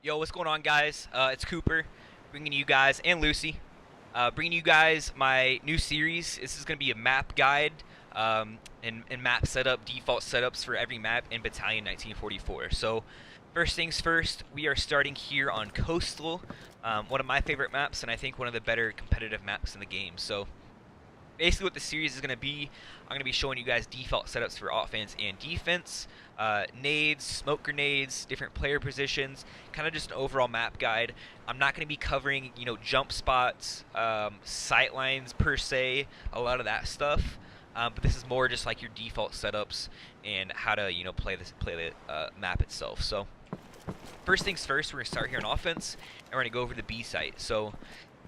Yo, what's going on, guys? It's Cooper, bringing you guys, and Lucy, bringing you guys my new series. This is going to be a map guide and map setup, default setups for every map in Battalion 1944. So, first things first, we are starting here on Coastal, one of my favorite maps, and I think one of the better competitive maps in the game. So, basically what the series is going to be, I'm going to be showing you guys default setups for offense and defense, nades, smoke grenades, different player positions, kind of just an overall map guide. I'm not going to be covering, jump spots, sight lines per se, a lot of that stuff. But this is more just like your default setups and how to, play the map itself. So first things first, we're going to start here on offense, and we're going to go over the B site. So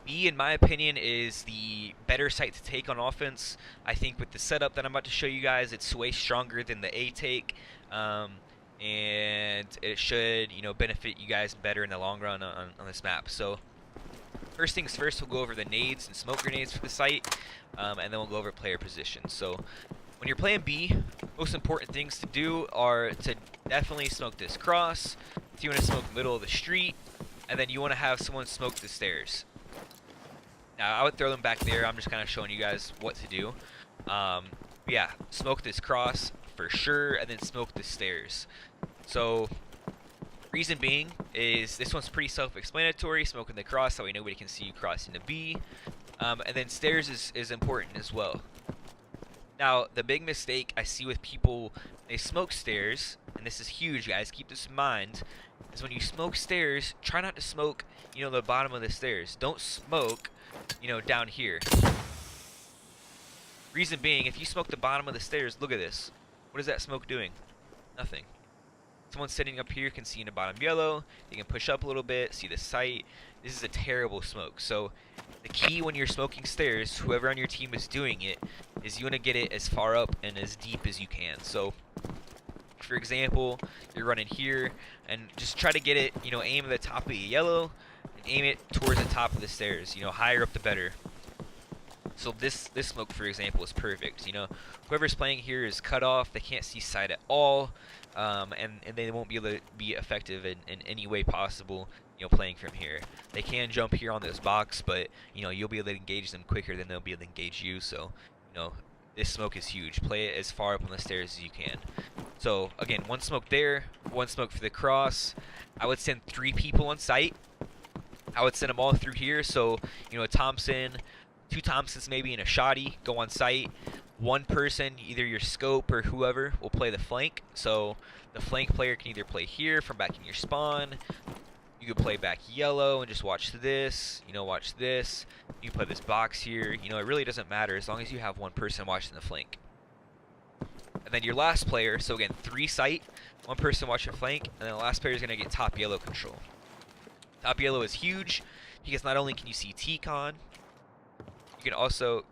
B, in my opinion, is the better site to take on offense. I think with the setup that I'm about to show you guys, it's way stronger than the A take, and it should, benefit you guys better in the long run on this map. So first things first, we'll go over the nades and smoke grenades for the site, and then we'll go over player positions. So when you're playing B, most important things to do are to definitely smoke this cross. If you want to smoke middle of the street, and then you want to have someone smoke the stairs. Now, I would throw them back there. I'm just kind of showing you guys what to do. Yeah, smoke this cross for sure, and then smoke the stairs. So, reason being is this one's pretty self-explanatory. Smoking the cross, that way nobody can see you crossing the B. And then stairs is important as well. Now, the big mistake I see with people, they smoke stairs, and this is huge, guys, keep this in mind, is when you smoke stairs, try not to smoke, the bottom of the stairs. Don't smoke, down here. Reason being, if you smoke the bottom of the stairs, look at this. What is that smoke doing? Nothing. Someone sitting up here can see in the bottom yellow. They can push up a little bit, see the sight. This is a terrible smoke. So the key when you're smoking stairs, whoever on your team is doing it, is you want to get it as far up and as deep as you can. So for example, you're running here and just try to get it, aim at the top of the yellow and aim it towards the top of the stairs. Higher up the better. So this smoke, for example, is perfect. Whoever's playing here is cut off. They can't see sight at all, and they won't be able to be effective in any way possible. Playing from here, they can jump here on this box, but you'll be able to engage them quicker than they'll be able to engage you. So this smoke is huge. Play it as far up on the stairs as you can. So again, one smoke there, one smoke for the cross. I would send 3 people on site. I would send them all through here. So a Thompson, 2 Thompsons maybe, and a Shoddy go on site. One person, either your scope or whoever, will play the flank. So the flank player can either play here from back in your spawn. You could play back yellow and just watch this. Watch this. You can play this box here. It really doesn't matter as long as you have one person watching the flank. And then your last player, so again, 3 site, one person watching flank, and then the last player is going to get top yellow control. Top yellow is huge because not only can you see T-Con, you can also,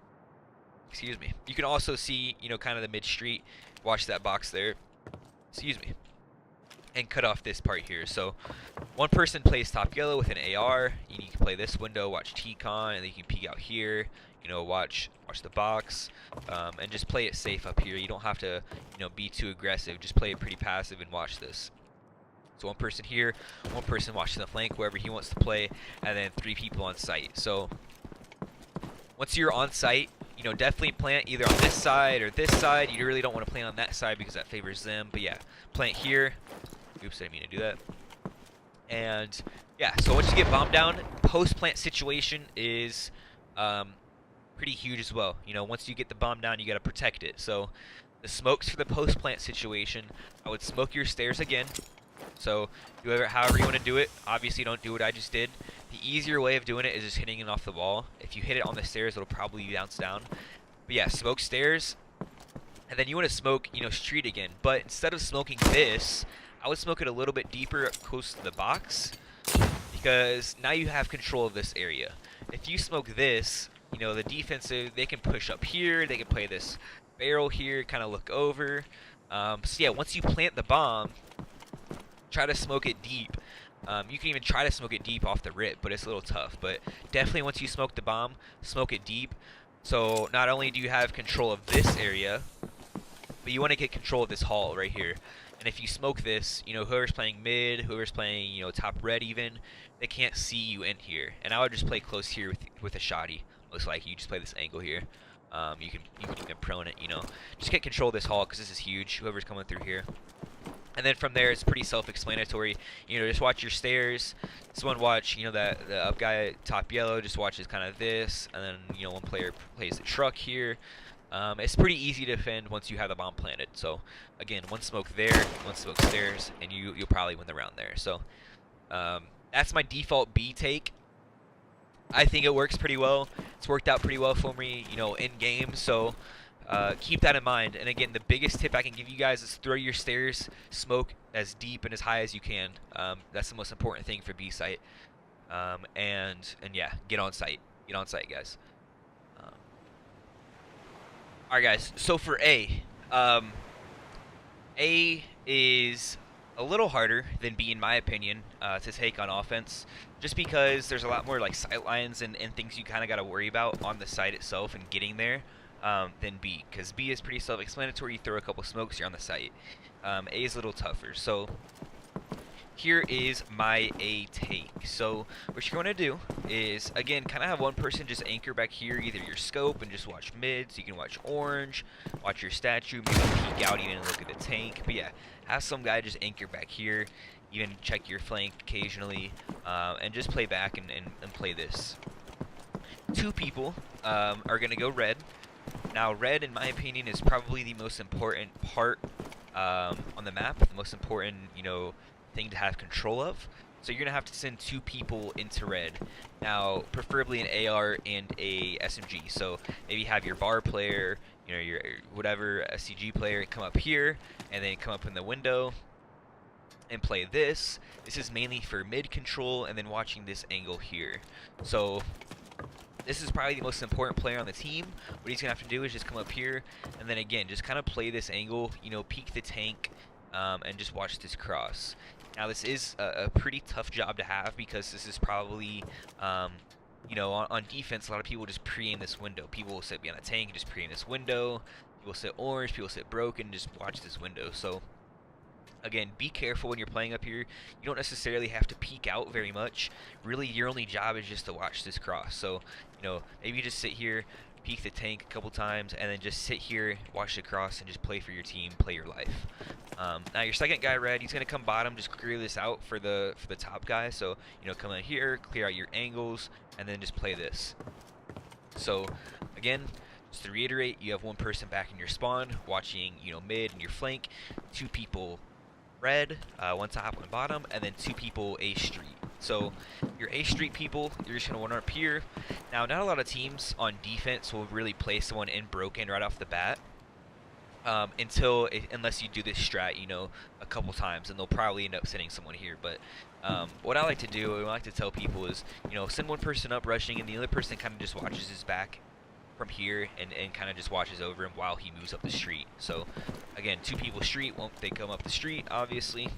you can also see, kind of the mid-street, watch that box there, and cut off this part here. So one person plays top yellow with an AR, you can play this window, watch T-Con, and then you can peek out here, watch the box, and just play it safe up here. You don't have to, be too aggressive, just play it pretty passive and watch this. So one person here, one person watching the flank, wherever he wants to play, and then 3 people on site. So once you're on site, definitely plant either on this side or this side. You really don't want to plant on that side because that favors them. But yeah, plant here. Oops, I didn't mean to do that. And yeah, so once you get bombed down, post-plant situation is pretty huge as well. Once you get the bomb down, you got to protect it. So the smokes for the post-plant situation, I would smoke your stairs again. So however you want to do it. Obviously, don't do what I just did. The easier way of doing it is just hitting it off the wall. If you hit it on the stairs, it'll probably bounce down. But yeah, smoke stairs, and then you want to smoke, street again. But instead of smoking this, I would smoke it a little bit deeper close to the box, because now you have control of this area. If you smoke this, the defensive, they can push up here, they can play this barrel here, kind of look over. So yeah, once you plant the bomb, try to smoke it deep. You can even try to smoke it deep off the rip, but it's a little tough. But definitely once you smoke the bomb, smoke it deep. So not only do you have control of this area, But you want to get control of this hall right here. And if you smoke this, you know, whoever's playing mid, whoever's playing, you know, top red even, they can't see you in here. And I would just play close here with a shoddy. Most likely, you just play this angle here. You can prone it, you know. Just get control of this hall because this is huge. Whoever's coming through here. And then from there, it's pretty self-explanatory. You know, just watch your stairs. This one, watch, you know, the up guy, top yellow, just watches kind of this. And then, you know, one player plays the truck here. It's pretty easy to defend once you have the bomb planted. So, again, one smoke there, one smoke stairs, and you'll probably win the round there. So, that's my default B take. I think it works pretty well. It's worked out pretty well for me, you know, in game. So, keep that in mind. And again, the biggest tip I can give you guys is throw your stairs, smoke as deep and as high as you can. That's the most important thing for B site. And yeah, get on site. Get on site, guys. Alright, guys. So for A is a little harder than B, in my opinion, to take on offense, just because there's a lot more like sight lines and things you kind of got to worry about on the site itself and getting there than B, because B is pretty self-explanatory. You throw a couple smokes, you're on the site. A is a little tougher. So here is my A take. So what you're going to do is, again, kind of have one person just anchor back here, either your scope and just watch mid, so you can watch orange, watch your statue, maybe peek out even and look at the tank. But yeah, have some guy just anchor back here, even check your flank occasionally, and just play back and play this. Two people are going to go red. Now, red, in my opinion, is probably the most important part on the map, the most important, you know, thing to have control of. So you're gonna have to send two people into red. Now, preferably an AR and a SMG. So maybe have your bar player, you know, your whatever SCG player come up here, and then come up in the window and play this. This is mainly for mid control, and then watching this angle here. So this is probably the most important player on the team. What he's gonna have to do is just come up here, and then again, just kind of play this angle. You know, peek the tank, and just watch this cross. Now, this is a pretty tough job to have, because this is probably, you know, on defense, a lot of people just pre-aim this window. People will sit behind a tank and just pre-aim this window. People sit orange, people sit broken, and just watch this window. So, again, be careful when you're playing up here. You don't necessarily have to peek out very much. Really, your only job is just to watch this cross. So, you know, maybe you just sit here, peek the tank a couple times, and then just sit here, watch the cross, and just play for your team, play your life. Now your second guy red, he's gonna come bottom, just clear this out for the top guy. So, you know, come in here, clear out your angles, and then just play this. So again, just to reiterate, you have one person back in your spawn, watching, you know, mid and your flank, two people red, one top, one bottom, and then two people A street. So your A street people, you're just gonna want up here. Now, not a lot of teams on defense will really play someone in broken right off the bat, unless you do this strat, you know, a couple times, and they'll probably end up sending someone here. But what I like to do, what I like to tell people is, you know, send one person up rushing, and the other person kind of just watches his back from here and kind of just watches over him while he moves up the street. So again, two people street, won't they come up the street, obviously,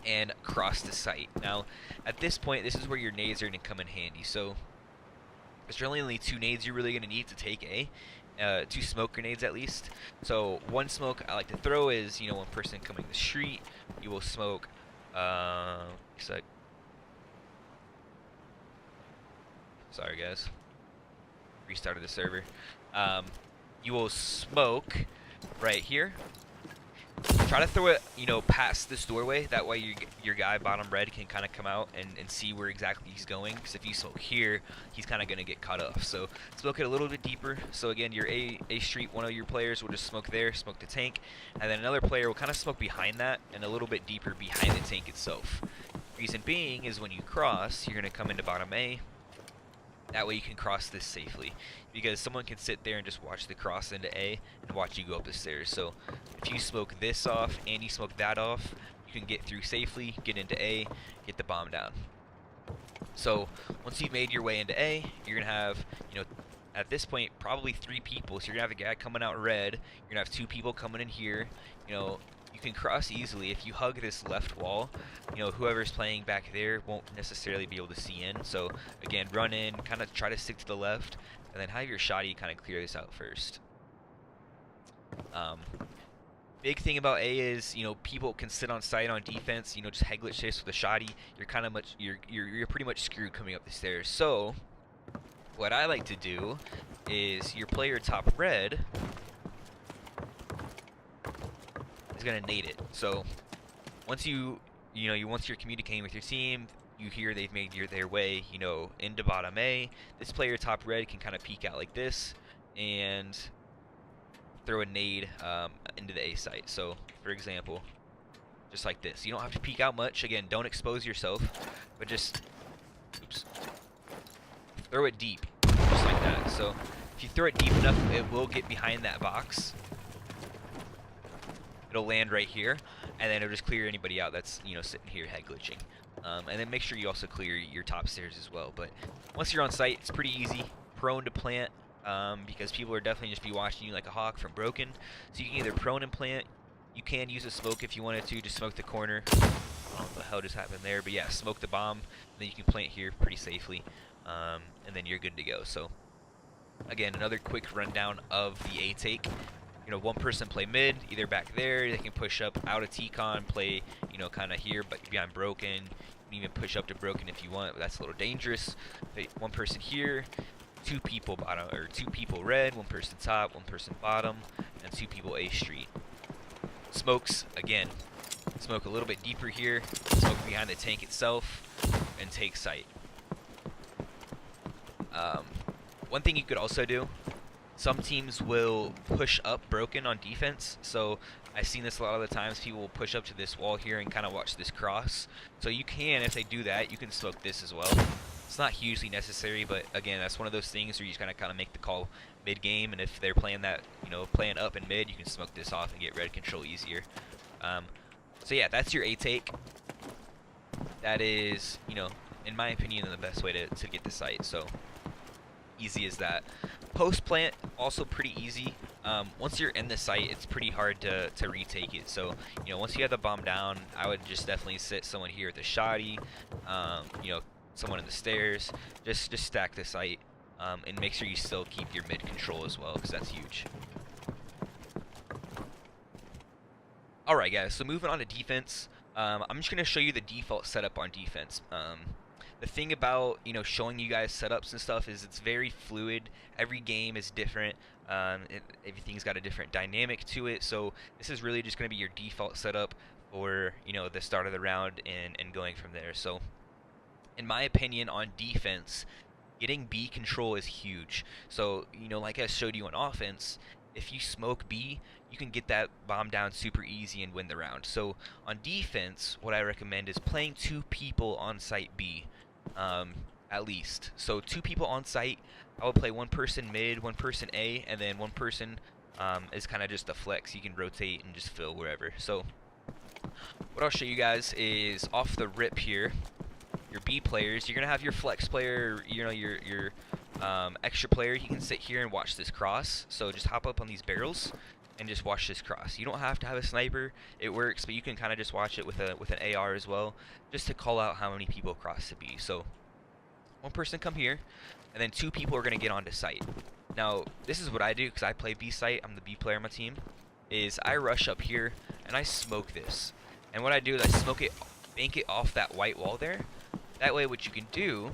and cross the site. Now, at this point, this is where your nades are going to come in handy. So there's really only two nades you're really going to need to take A. Two smoke grenades at least. So one smoke I like to throw is, you know, one person coming the street, you will smoke, sorry guys, restarted the server. You will smoke right here. Try to throw it, you know, past this doorway. That way your guy bottom red can kind of come out and see where exactly he's going. Because if you smoke here, he's kind of going to get cut off. So smoke it a little bit deeper. So again, your A street, one of your players will just smoke there, smoke the tank. And then another player will kind of smoke behind that and a little bit deeper behind the tank itself. Reason being is when you cross, you're going to come into bottom A. That way you can cross this safely, because someone can sit there and just watch the cross into A and watch you go up the stairs. So if you smoke this off and you smoke that off, you can get through safely, get into A, get the bomb down. So once you've made your way into A, you're going to have, you know, at this point, probably three people. So you're going to have a guy coming out red, you're going to have two people coming in here. You know, you can cross easily. If you hug this left wall, you know, whoever's playing back there won't necessarily be able to see in. So again, run in, kind of try to stick to the left, and then have your shoddy kind of clear this out first. Big thing about A is, you know, people can sit on site on defense, you know, just head glitch this with a shoddy. You're kind of much, you're pretty much screwed coming up the stairs. So, what I like to do is your player top red is gonna nade it. So, once once you're communicating with your team, you hear they've made their way, you know, into bottom A. This player top red can kind of peek out like this and throw a nade into the A site. So, for example, just like this. You don't have to peek out much. Again, don't expose yourself, but just, oops, throw it deep, just like that. So, if you throw it deep enough, it will get behind that box. It'll land right here, and then it'll just clear anybody out that's, you know, sitting here head glitching. And then make sure you also clear your top stairs as well. But once you're on site, it's pretty easy. Prone to plant, because people are definitely just be watching you like a hawk from broken. So you can either prone and plant. You can use a smoke if you wanted to. Just smoke the corner. I don't know what the hell just happened there, but yeah, smoke the bomb. And then you can plant here pretty safely, and then you're good to go. So again, another quick rundown of the A take. You know, one person play mid, either back there, they can push up out of T-Con, play, you know, kind of here, but behind broken. You can even push up to broken if you want, but that's a little dangerous. But one person here, two people bottom, or two people red, one person top, one person bottom, and two people A street. Smokes, again, smoke a little bit deeper here, smoke behind the tank itself, and take sight. One thing you could also do, some teams will push up broken on defense. So I've seen this a lot of the times. People will push up to this wall here and kind of watch this cross. So you can, if they do that, you can smoke this as well. It's not hugely necessary, but again, that's one of those things where you just kind of make the call mid-game. And if they're playing that, you know, playing up in mid, you can smoke this off and get red control easier. So yeah, that's your A take. That is, you know, in my opinion, the best way to get the site. So easy as that. Post plant, also pretty easy. Once you're in the site, it's pretty hard to retake it. So, you know, once you have the bomb down, I would just definitely sit someone here at the shoddy, you know, someone in the stairs. Just stack the site, and make sure you still keep your mid control as well, because that's huge. Alright guys, so moving on to defense. I'm just going to show you the default setup on defense. The thing about, you know, showing you guys setups and stuff is it's very fluid. Every game is different. Everything's got a different dynamic to it. So this is really just going to be your default setup for, you know, the start of the round and going from there. So in my opinion on defense, getting B control is huge. So, you know, like I showed you on offense, if you smoke B, you can get that bomb down super easy and win the round. So on defense, what I recommend is playing two people on site B. At least. So two people on site. I would play one person mid, one person A, and then one person is kind of just a flex. You can rotate and just fill wherever. So what I'll show you guys is off the rip here. Your B players, you're gonna have your flex player, you know, your extra player. He can sit here and watch this cross. So just hop up on these barrels and just watch this cross. You don't have to have a sniper. It works, but you can kind of just watch it with an AR as well, just to call out how many people cross to B. So one person come here, and then two people are gonna get onto site. Now this is what I do because I play B site. I'm the B player on my team. Is I rush up here and I smoke this, and what I do is I smoke it, bank it off that white wall there. That way, what you can do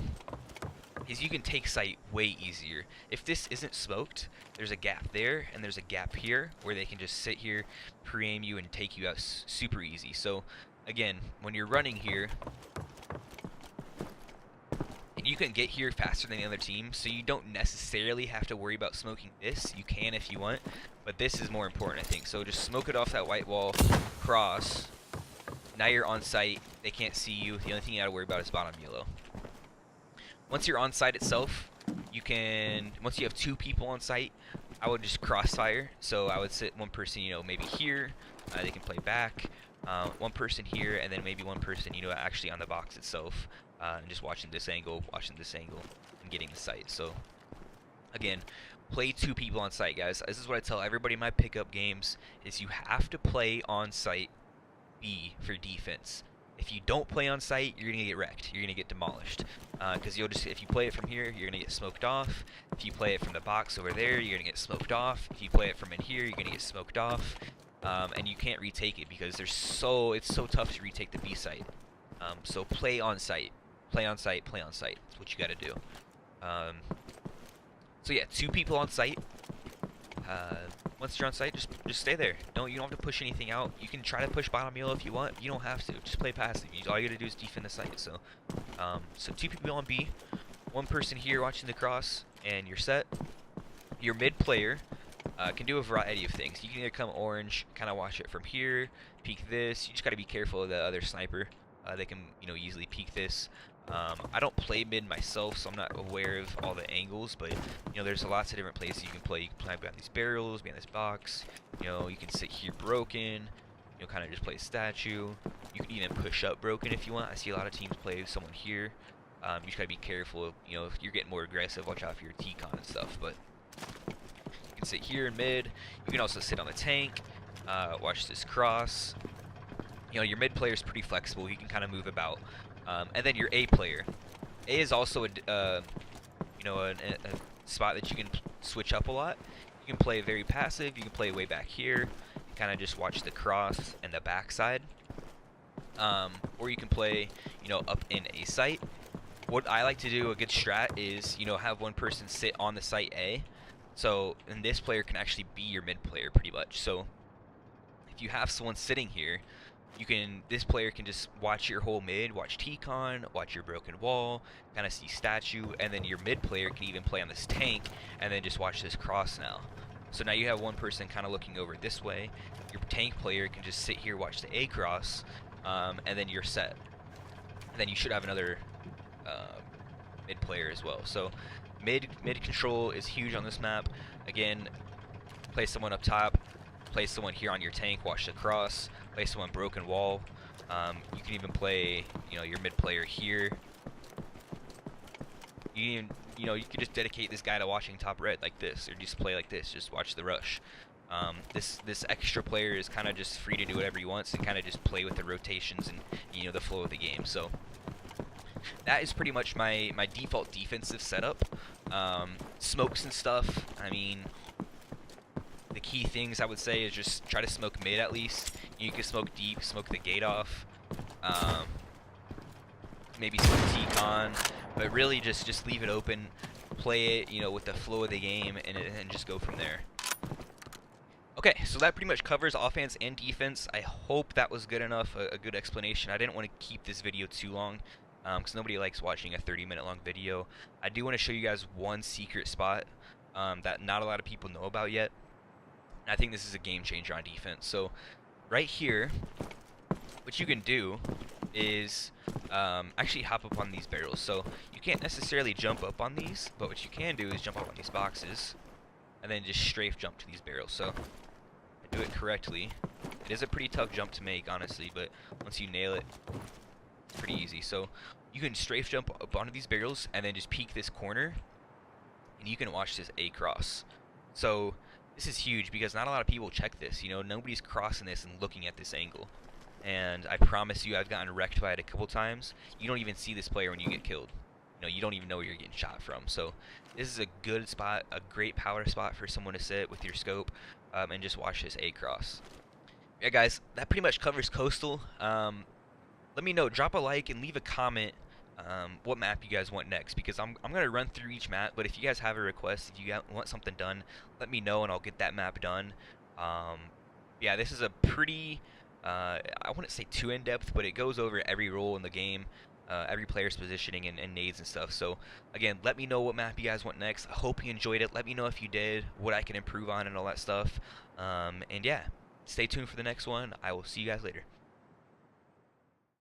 is you can take site way easier. If this isn't smoked, there's a gap there and there's a gap here where they can just sit here, pre-aim you, and take you out super easy. So again, when you're running here, and you can get here faster than the other team, so you don't necessarily have to worry about smoking this. You can if you want, but this is more important, I think. So just smoke it off that white wall, cross. Now you're on site, they can't see you. The only thing you gotta worry about is bottom yellow. Once you're on site itself, you can, once you have two people on site, I would just crossfire. So I would sit one person, you know, maybe here, they can play back, one person here, and then maybe one person, you know, actually on the box itself, and just watching this angle, and getting the site. So again, play two people on site, guys. This is what I tell everybody in my pickup games, is you have to play on site B for defense. If you don't play on site, you're gonna get wrecked. You're gonna get demolished. Because you'll just, if you play it from here, you're gonna get smoked off. If you play it from the box over there, you're gonna get smoked off. If you play it from in here, you're gonna get smoked off. and you can't retake it because it's so tough to retake the B site. So play on site, play on site, play on site. That's what you got to do. So yeah, 2 people on site. Once you're on site, just stay there. You don't have to push anything out. You can try to push bottom yellow if you want. You don't have to. Just play passive. All you gotta do is defend the site. So, so 2 people on B, 1 person here watching the cross, and you're set. Your mid player can do a variety of things. You can either come orange, kind of watch it from here, peek this. You just gotta be careful of the other sniper. They can easily peek this. I don't play mid myself, so I'm not aware of all the angles, but there's lots of different places you can play. You can play behind these barrels, behind this box. You can sit here broken. Kind of just play statue. You can even push up broken if you want. I see a lot of teams play someone here. You just gotta be careful. If you're getting more aggressive, watch out for your T-con and stuff. But you can sit here in mid. You can also sit on the tank. Watch this cross. Your mid player is pretty flexible. He can kind of move about. And then your A player. A is also a spot that you can switch up a lot. You can play very passive. You can play way back here. Kind of just watch the cross and the backside. Or you can play, up in A site. What I like to do, a good strat, is have 1 person sit on the site A. So, and this player can actually be your mid player pretty much. So, if you have someone sitting here, this player can just watch your whole mid, watch T-con, watch your broken wall, kind of see statue, and then your mid player can even play on this tank, and then just watch this cross now. So now you have 1 person kind of looking over this way. Your tank player can just sit here, watch the A cross, and then you're set. And then you should have another mid player as well. So mid control is huge on this map. Again, play someone up top. Play someone here on your tank, watch the cross, play someone broken wall. You can even play, your mid player here. You can just dedicate this guy to watching top red like this, or just play like this, just watch the rush. This extra player is kind of just free to do whatever he wants and kind of just play with the rotations and the flow of the game. So that is pretty much my default defensive setup. Smokes and stuff, I mean, the key things I would say is just try to smoke mid at least. You can smoke deep, smoke the gate off, maybe some T-con, but really just leave it open, play it with the flow of the game, and just go from there. Okay, so that pretty much covers offense and defense. I hope that was good enough, a good explanation. I didn't want to keep this video too long, because nobody likes watching a 30-minute long video. I do want to show you guys 1 secret spot that not a lot of people know about yet. I think this is a game changer on defense. So right here, what you can do is actually hop up on these barrels. So you can't necessarily jump up on these, but what you can do is jump up on these boxes and then just strafe jump to these barrels. So I do it correctly. It is a pretty tough jump to make, honestly, but once you nail it, it's pretty easy. So you can strafe jump up onto these barrels and then just peek this corner, and you can watch this A cross. So this is huge because not a lot of people check this. Nobody's crossing this and looking at this angle. And I promise you, I've gotten wrecked by it a couple times. You don't even see this player when you get killed. You don't even know where you're getting shot from. So this is a good spot, a great power spot for someone to sit with your scope and just watch this A cross. Yeah, guys, that pretty much covers Coastal. Let me know. Drop a like and leave a comment what map you guys want next, because I'm gonna run through each map, but if you guys have a request, if you want something done, let me know and I'll get that map done. Yeah, this is a pretty I wouldn't say too in-depth, but it goes over every role in the game, every player's positioning and nades and stuff. So again, let me know what map you guys want next. I hope you enjoyed it. Let me know if you did, what I can improve on and all that stuff. And yeah, stay tuned for the next one. I will see you guys later.